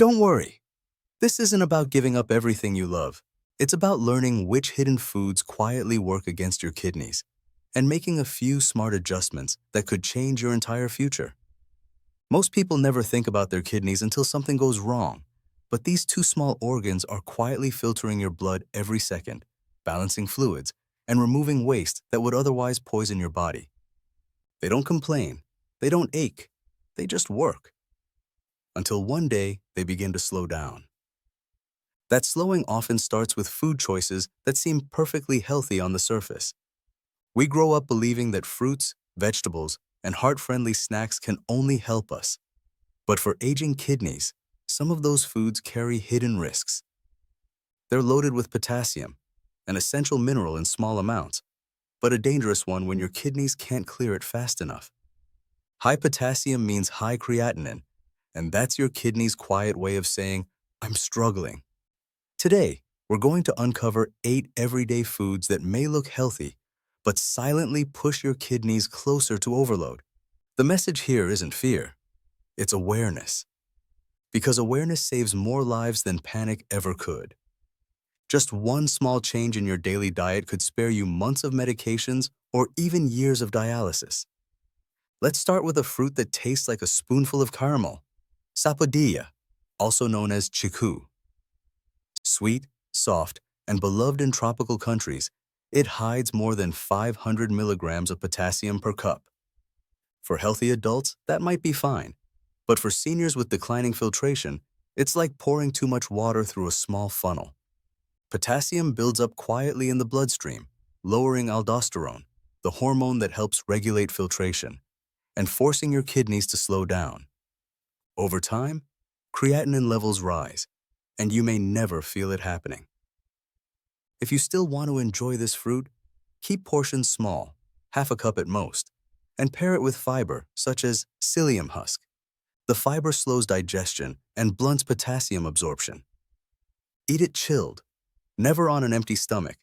Don't worry. This isn't about giving up everything you love. It's about learning which hidden foods quietly work against your kidneys and making a few smart adjustments that could change your entire future. Most people never think about their kidneys until something goes wrong, but these two small organs are quietly filtering your blood every second, balancing fluids, and removing waste that would otherwise poison your body. They don't complain, they don't ache, they just work. Until one day, they begin to slow down. That slowing often starts with food choices that seem perfectly healthy on the surface. We grow up believing that fruits, vegetables, and heart-friendly snacks can only help us. But for aging kidneys, some of those foods carry hidden risks. They're loaded with potassium, an essential mineral in small amounts, but a dangerous one when your kidneys can't clear it fast enough. High potassium means high creatinine, and that's your kidney's quiet way of saying, "I'm struggling." Today, we're going to uncover 8 everyday foods that may look healthy, but silently push your kidneys closer to overload. The message here isn't fear, it's awareness. Because awareness saves more lives than panic ever could. Just one small change in your daily diet could spare you months of medications or even years of dialysis. Let's start with a fruit that tastes like a spoonful of caramel, Sapodilla, also known as Chikoo. Sweet, soft, and beloved in tropical countries, it hides more than 500 milligrams of potassium per cup. For healthy adults, that might be fine, but for seniors with declining filtration, it's like pouring too much water through a small funnel. Potassium builds up quietly in the bloodstream, lowering aldosterone, the hormone that helps regulate filtration, and forcing your kidneys to slow down. Over time, creatinine levels rise, and you may never feel it happening. If you still want to enjoy this fruit, keep portions small, half a cup at most, and pair it with fiber such as psyllium husk. The fiber slows digestion and blunts potassium absorption. Eat it chilled, never on an empty stomach,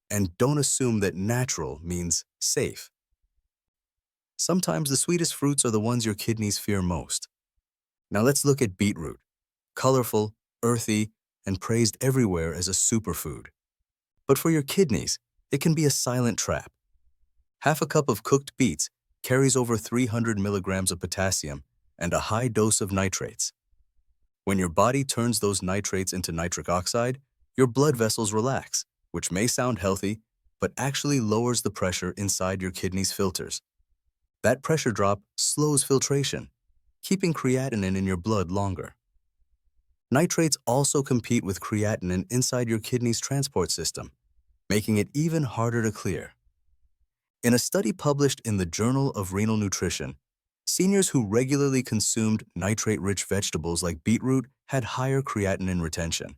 and don't assume that natural means safe. Sometimes the sweetest fruits are the ones your kidneys fear most. Now let's look at beetroot, colorful, earthy, and praised everywhere as a superfood. But for your kidneys, it can be a silent trap. Half a cup of cooked beets carries over 300 milligrams of potassium and a high dose of nitrates. When your body turns those nitrates into nitric oxide, your blood vessels relax, which may sound healthy, but actually lowers the pressure inside your kidneys' filters. That pressure drop slows filtration, keeping creatinine in your blood longer. Nitrates also compete with creatinine inside your kidney's transport system, making it even harder to clear. In a study published in the Journal of Renal Nutrition, seniors who regularly consumed nitrate-rich vegetables like beetroot had higher creatinine retention.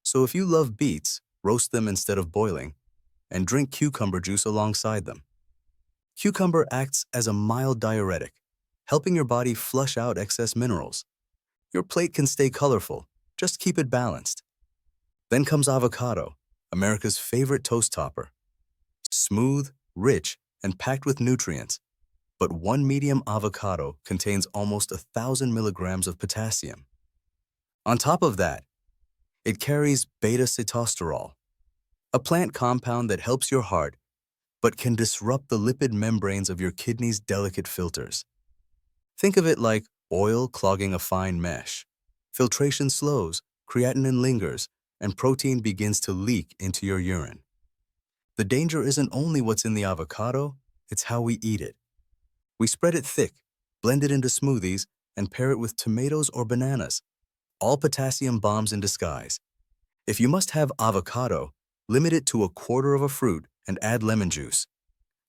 So if you love beets, roast them instead of boiling, and drink cucumber juice alongside them. Cucumber acts as a mild diuretic, helping your body flush out excess minerals. Your plate can stay colorful, just keep it balanced. Then comes avocado, America's favorite toast topper. Smooth, rich, and packed with nutrients. But one medium avocado contains almost 1,000 milligrams of potassium. On top of that, it carries beta-sitosterol, a plant compound that helps your heart but can disrupt the lipid membranes of your kidney's delicate filters. Think of it like oil clogging a fine mesh. Filtration slows, creatinine lingers, and protein begins to leak into your urine. The danger isn't only what's in the avocado, it's how we eat it. We spread it thick, blend it into smoothies, and pair it with tomatoes or bananas, all potassium bombs in disguise. If you must have avocado, limit it to a quarter of a fruit and add lemon juice.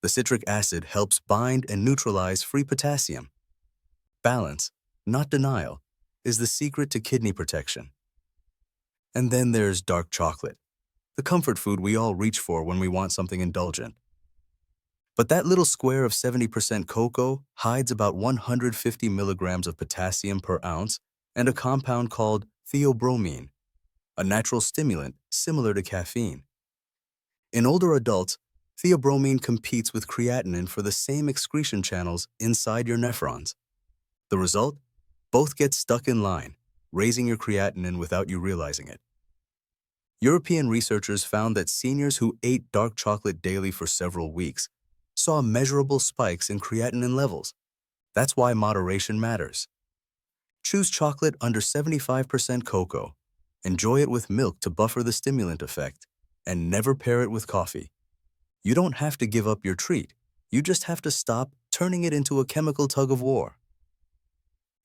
The citric acid helps bind and neutralize free potassium. Balance, not denial, is the secret to kidney protection. And then there's dark chocolate, the comfort food we all reach for when we want something indulgent. But that little square of 70% cocoa hides about 150 milligrams of potassium per ounce and a compound called theobromine, a natural stimulant similar to caffeine. In older adults, theobromine competes with creatinine for the same excretion channels inside your nephrons. The result? Both get stuck in line, raising your creatinine without you realizing it. European researchers found that seniors who ate dark chocolate daily for several weeks saw measurable spikes in creatinine levels. That's why moderation matters. Choose chocolate under 75% cocoa. Enjoy it with milk to buffer the stimulant effect, and never pair it with coffee. You don't have to give up your treat. You just have to stop turning it into a chemical tug-of-war.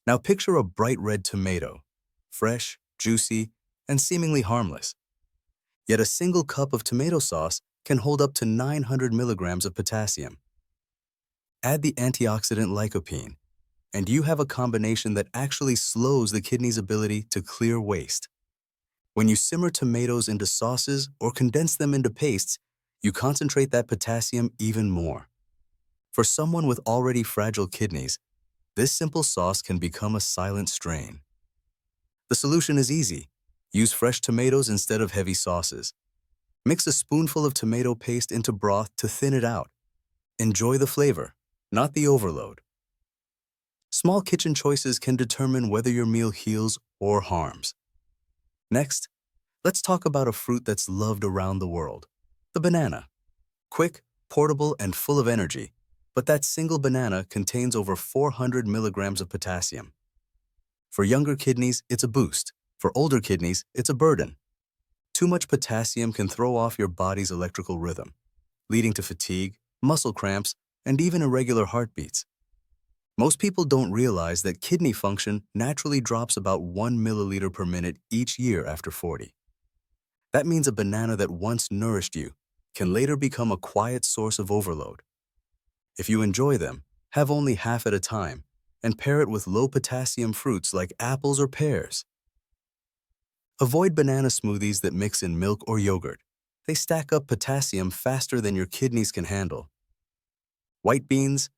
Now picture a bright red tomato, fresh, juicy, and seemingly harmless. Yet a single cup of tomato sauce can hold up to 900 milligrams of potassium. Add the antioxidant lycopene, and you have a combination that actually slows the kidney's ability to clear waste. When you simmer tomatoes into sauces or condense them into pastes, you concentrate that potassium even more. For someone with already fragile kidneys, this simple sauce can become a silent strain. The solution is easy. Use fresh tomatoes instead of heavy sauces. Mix a spoonful of tomato paste into broth to thin it out. Enjoy the flavor, not the overload. Small kitchen choices can determine whether your meal heals or harms. Next, let's talk about a fruit that's loved around the world, the banana. Quick, portable, and full of energy, but that single banana contains over 400 milligrams of potassium. For younger kidneys, it's a boost. For older kidneys, it's a burden. Too much potassium can throw off your body's electrical rhythm, leading to fatigue, muscle cramps, and even irregular heartbeats. Most people don't realize that kidney function naturally drops about 1 milliliter per minute each year after 40. That means a banana that once nourished you can later become a quiet source of overload. If you enjoy them, have only half at a time and pair it with low-potassium fruits like apples or pears. Avoid banana smoothies that mix in milk or yogurt. They stack up potassium faster than your kidneys can handle. White beans,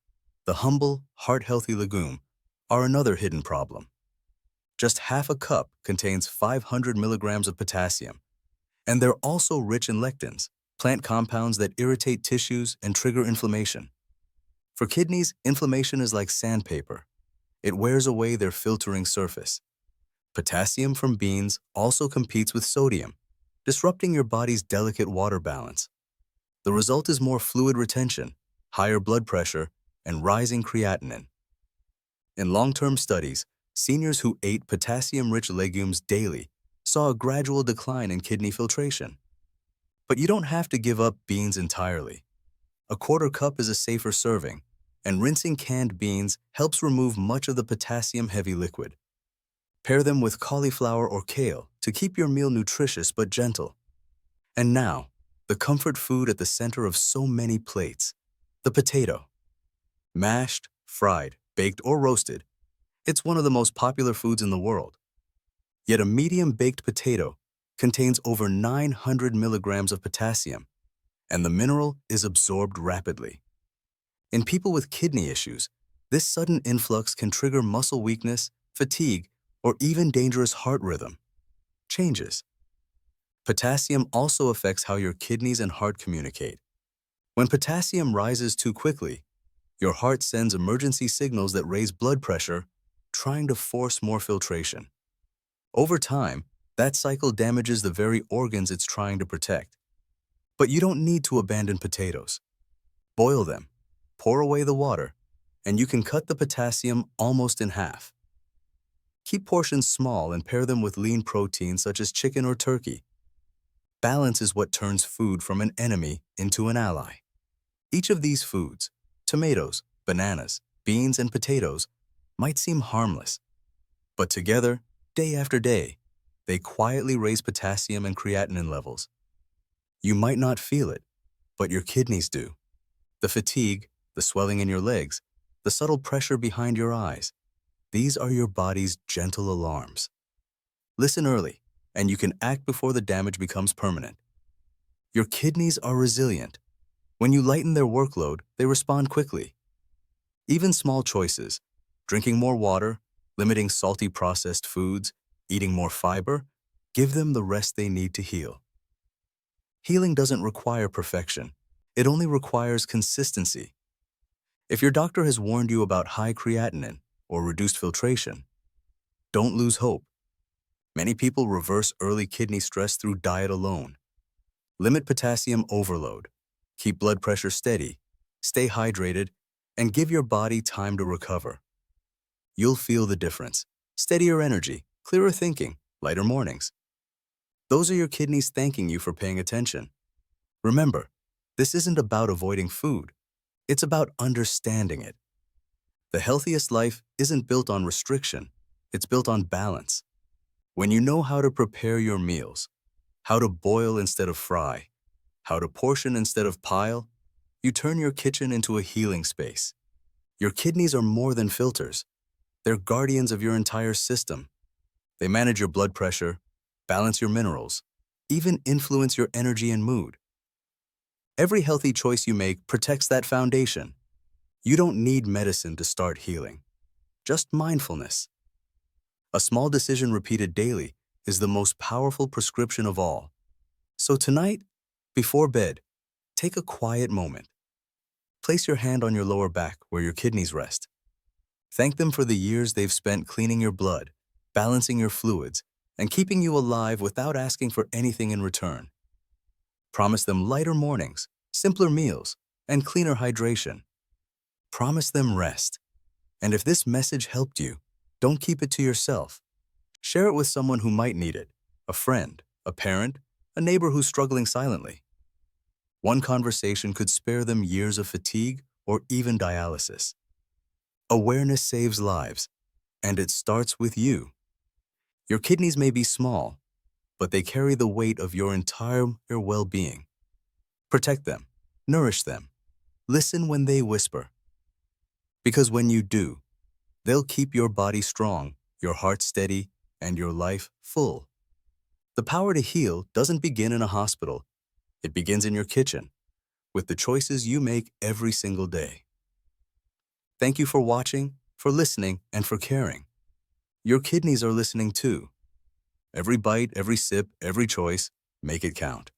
the humble, heart-healthy legume, are another hidden problem. Just half a cup contains 500 milligrams of potassium, and they're also rich in lectins, plant compounds that irritate tissues and trigger inflammation. For kidneys, inflammation is like sandpaper. It wears away their filtering surface. Potassium from beans also competes with sodium, disrupting your body's delicate water balance. The result is more fluid retention, higher blood pressure, and rising creatinine. In long-term studies, seniors who ate potassium-rich legumes daily saw a gradual decline in kidney filtration. But you don't have to give up beans entirely. A quarter cup is a safer serving, and rinsing canned beans helps remove much of the potassium-heavy liquid. Pair them with cauliflower or kale to keep your meal nutritious but gentle. And now, the comfort food at the center of so many plates, the potato. Mashed, fried, baked, or roasted, it's one of the most popular foods in the world. Yet a medium-baked potato contains over 900 milligrams of potassium, and the mineral is absorbed rapidly. In people with kidney issues, this sudden influx can trigger muscle weakness, fatigue, or even dangerous heart rhythm changes. Potassium also affects how your kidneys and heart communicate. When potassium rises too quickly, your heart sends emergency signals that raise blood pressure, trying to force more filtration. Over time, that cycle damages the very organs it's trying to protect. But you don't need to abandon potatoes. Boil them, pour away the water, and you can cut the potassium almost in half. Keep portions small and pair them with lean protein such as chicken or turkey. Balance is what turns food from an enemy into an ally. Each of these foods, tomatoes, bananas, beans, and potatoes, might seem harmless. But together, day after day, they quietly raise potassium and creatinine levels. You might not feel it, but your kidneys do. The fatigue, the swelling in your legs, the subtle pressure behind your eyes, these are your body's gentle alarms. Listen early, and you can act before the damage becomes permanent. Your kidneys are resilient. When you lighten their workload, they respond quickly. Even small choices, drinking more water, limiting salty processed foods, eating more fiber, give them the rest they need to heal. Healing doesn't require perfection. It only requires consistency. If your doctor has warned you about high creatinine or reduced filtration, don't lose hope. Many people reverse early kidney stress through diet alone. Limit potassium overload. Keep blood pressure steady. Stay hydrated, and give your body time to recover. You'll feel the difference. Steadier energy, clearer thinking, lighter mornings. Those are your kidneys thanking you for paying attention. Remember, this isn't about avoiding food. It's about understanding it. The healthiest life isn't built on restriction. It's built on balance. When you know how to prepare your meals, how to boil instead of fry, how to portion instead of pile, you turn your kitchen into a healing space. Your kidneys are more than filters. They're guardians of your entire system. They manage your blood pressure, balance your minerals, even influence your energy and mood. Every healthy choice you make protects that foundation. You don't need medicine to start healing, just mindfulness. A small decision repeated daily is the most powerful prescription of all. So tonight, before bed, take a quiet moment. Place your hand on your lower back where your kidneys rest. Thank them for the years they've spent cleaning your blood, balancing your fluids, and keeping you alive without asking for anything in return. Promise them lighter mornings, simpler meals, and cleaner hydration. Promise them rest. And if this message helped you, don't keep it to yourself. Share it with someone who might need it, a friend, a parent, a neighbor who's struggling silently. One conversation could spare them years of fatigue or even dialysis. Awareness saves lives, and it starts with you. Your kidneys may be small, but they carry the weight of your entire well-being. Protect them, nourish them, listen when they whisper. Because when you do, they'll keep your body strong, your heart steady, and your life full. The power to heal doesn't begin in a hospital. It begins in your kitchen, with the choices you make every single day. Thank you for watching, for listening, and for caring. Your kidneys are listening too. Every bite, every sip, every choice, make it count.